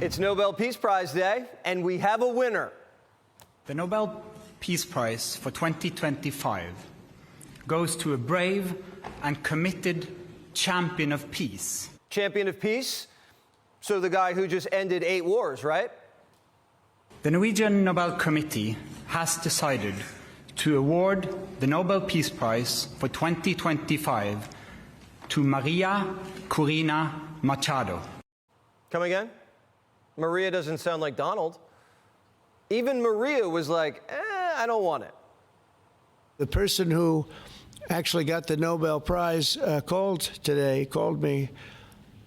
It's Nobel Peace Prize Day, and we have a winner. The Nobel Peace Prize for 2025 goes to a brave and committed champion of peace. Champion of peace? So the guy who just ended 8 wars, right? The Norwegian Nobel Committee has decided to award the Nobel Peace Prize for 2025 to Maria Corina Machado. Come again? Maria doesn't sound like Donald. Even Maria was like, I don't want it. The person who actually got the Nobel Prize called me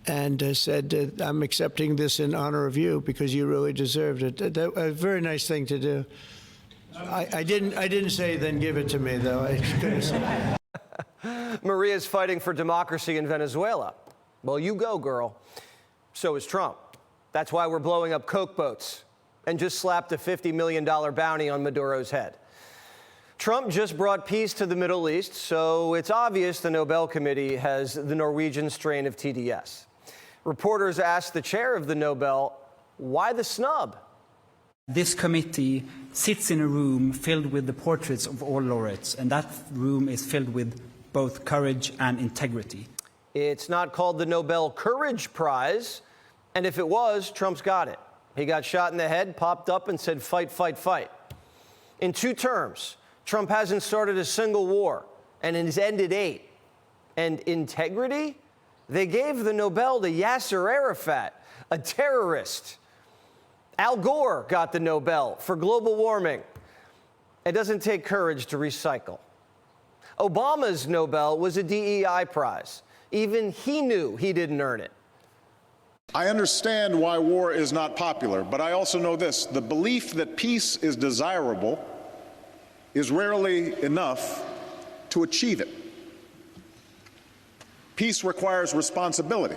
and said, I'm accepting this in honor of you because you really deserved it. A very nice thing to do. I didn't say then give it to me, though. I couldn't say. Maria's fighting for democracy in Venezuela. Well, you go, girl. So is Trump. That's why we're blowing up Coke boats and just slapped a $50 million bounty on Maduro's head. Trump just brought peace to the Middle East, so it's obvious the Nobel Committee has the Norwegian strain of TDS. Reporters asked the chair of the Nobel, why the snub? This committee sits in a room filled with the portraits of all laureates, and that room is filled with both courage and integrity. It's not called the Nobel Courage Prize, and if it was, Trump's got it. He got shot in the head, popped up, and said, fight, fight, fight. In 2 terms, Trump hasn't started a single war, and has ended 8. And integrity? They gave the Nobel to Yasser Arafat, a terrorist. Al Gore got the Nobel for global warming. It doesn't take courage to recycle. Obama's Nobel was a DEI prize. Even he knew he didn't earn it. I understand why war is not popular, but I also know this: the belief that peace is desirable is rarely enough to achieve it. Peace requires responsibility.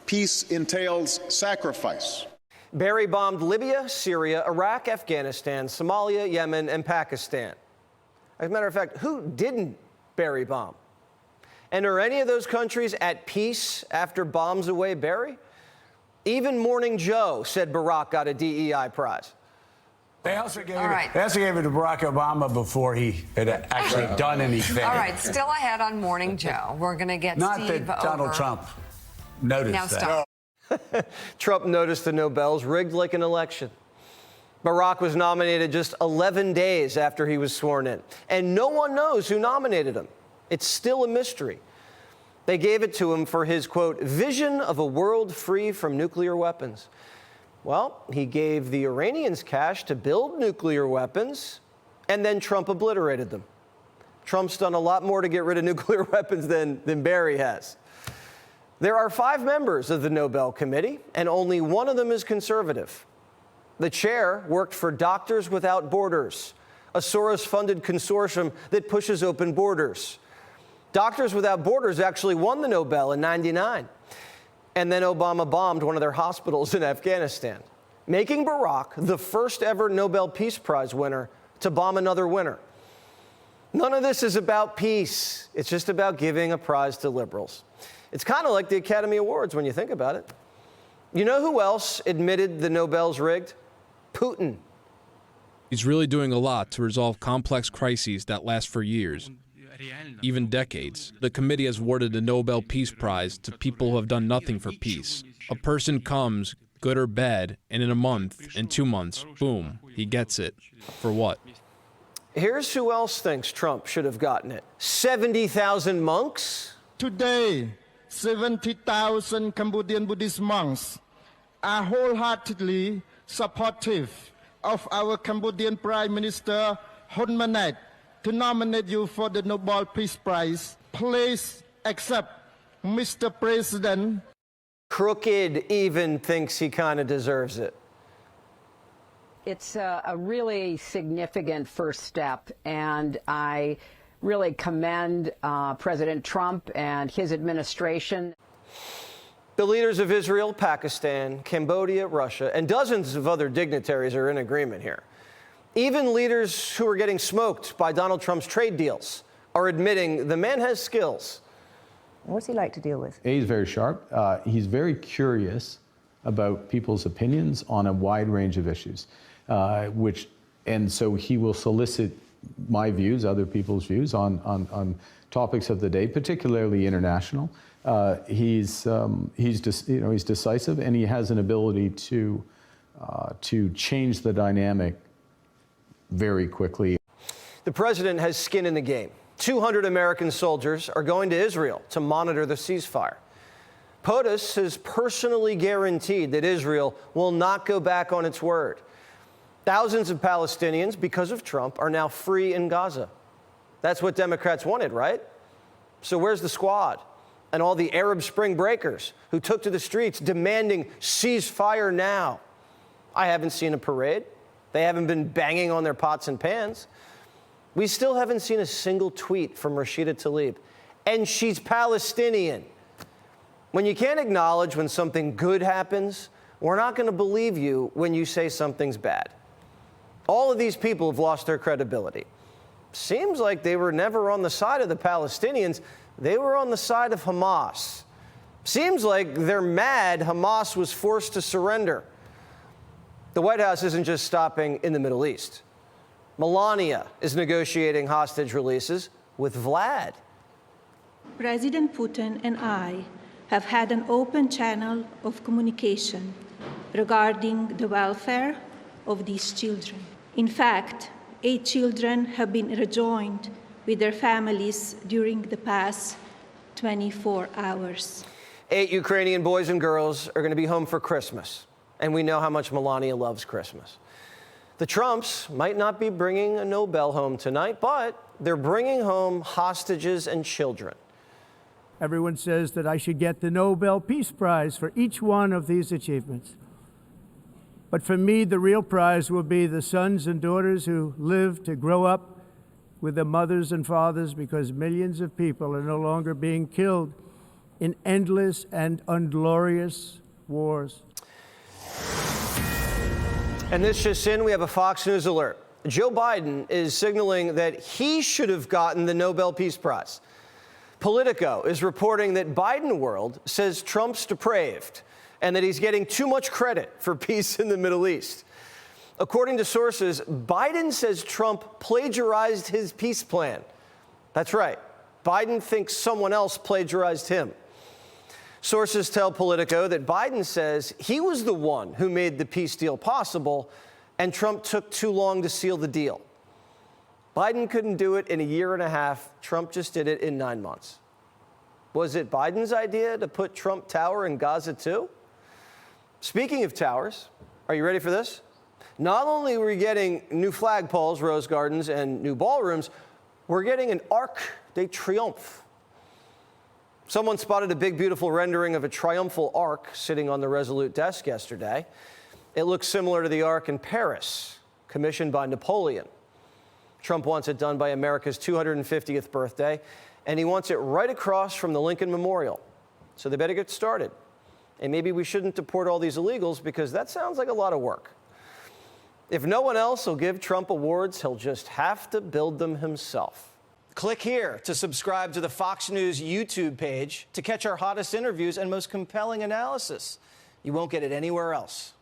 Peace entails sacrifice. Barry bombed Libya, Syria, Iraq, Afghanistan, Somalia, Yemen, and Pakistan. As a matter of fact, who didn't Barry bomb? And are any of those countries at peace after bombs away Barry? Even Morning Joe said Barack got a DEI prize. They also gave it to Barack Obama before he had actually done anything. All right, still ahead on Morning Joe. We're going to get Not Steve that Donald over. Trump noticed Now that. stop. Trump noticed the Nobels rigged like an election. Barack was nominated just 11 days after he was sworn in, and no one knows who nominated him. It's still a mystery. They gave it to him for his, quote, vision of a world free from nuclear weapons. Well, he gave the Iranians cash to build nuclear weapons, and then Trump obliterated them. Trump's done a lot more to get rid of nuclear weapons than Barry has. There are 5 members of the Nobel Committee, and only one of them is conservative. The chair worked for Doctors Without Borders, a Soros-funded consortium that pushes open borders. Doctors Without Borders actually won the Nobel in '99. And then Obama bombed one of their hospitals in Afghanistan, making Barack the first ever Nobel Peace Prize winner to bomb another winner. None of this is about peace. It's just about giving a prize to liberals. It's kind of like the Academy Awards when you think about it. You know who else admitted the Nobel's rigged? Putin. He's really doing a lot to resolve complex crises that last for years, even decades. The committee has awarded the Nobel Peace Prize to people who have done nothing for peace. A person comes, good or bad, and in a month, in 2 months, boom, he gets it. For what? Here's who else thinks Trump should have gotten it. 70,000 monks? Today, 70,000 Cambodian Buddhist monks are wholeheartedly supportive of our Cambodian Prime Minister Hun Manet to nominate you for the Nobel Peace Prize. Please accept, Mr. President. Crooked even thinks he kind of deserves it. It's a really significant first step, and I really commend President Trump and his administration. The leaders of Israel, Pakistan, Cambodia, Russia, and dozens of other dignitaries are in agreement here. Even leaders who are getting smoked by Donald Trump's trade deals are admitting the man has skills. What's he like to deal with? He's very sharp. He's very curious. about people's opinions on a wide range of issues, and so he will solicit my views, other people's views on topics of the day, particularly international. He's decisive, and he has an ability to change the dynamic very quickly. The president has skin in the game. 200 American soldiers are going to Israel to monitor the ceasefire. POTUS has personally guaranteed that Israel will not go back on its word. Thousands of Palestinians, because of Trump, are now free in Gaza. That's what Democrats wanted, right? So where's the squad and all the Arab Spring breakers who took to the streets demanding ceasefire now? I haven't seen a parade. They haven't been banging on their pots and pans. We still haven't seen a single tweet from Rashida Tlaib, and she's Palestinian. When you can't acknowledge when something good happens, we're not going to believe you when you say something's bad. All of these people have lost their credibility. Seems like they were never on the side of the Palestinians. They were on the side of Hamas. Seems like they're mad Hamas was forced to surrender. The White House isn't just stopping in the Middle East. Melania is negotiating hostage releases with Vlad. President Putin and I have had an open channel of communication regarding the welfare of these children. In fact, 8 children have been rejoined with their families during the past 24 hours. 8 Ukrainian boys and girls are going to be home for Christmas, and we know how much Melania loves Christmas. The Trumps might not be bringing a Nobel home tonight, but they're bringing home hostages and children. Everyone says that I should get the Nobel Peace Prize for each one of these achievements. But for me, the real prize will be the sons and daughters who live to grow up with their mothers and fathers, because millions of people are no longer being killed in endless and unglorious wars. And this just in, we have a Fox News alert. Joe Biden is signaling that he should have gotten the Nobel Peace Prize. Politico is reporting that Biden World says Trump's depraved and that he's getting too much credit for peace in the Middle East. According to sources, Biden says Trump plagiarized his peace plan. That's right. Biden thinks someone else plagiarized him. Sources tell Politico that Biden says he was the one who made the peace deal possible, and Trump took too long to seal the deal. Biden couldn't do it in a year and a half. Trump just did it in 9 months. Was it Biden's idea to put Trump Tower in Gaza too? Speaking of towers, are you ready for this? Not only are we getting new flagpoles, rose gardens, and new ballrooms, we're getting an Arc de Triomphe. Someone spotted a big, beautiful rendering of a triumphal arc sitting on the Resolute desk yesterday. It looks similar to the Arc in Paris, commissioned by Napoleon. Trump wants it done by America's 250th birthday, and he wants it right across from the Lincoln Memorial. So they better get started. And maybe we shouldn't deport all these illegals, because that sounds like a lot of work. If no one else will give Trump awards, he'll just have to build them himself. Click here to subscribe to the Fox News YouTube page to catch our hottest interviews and most compelling analysis. You won't get it anywhere else.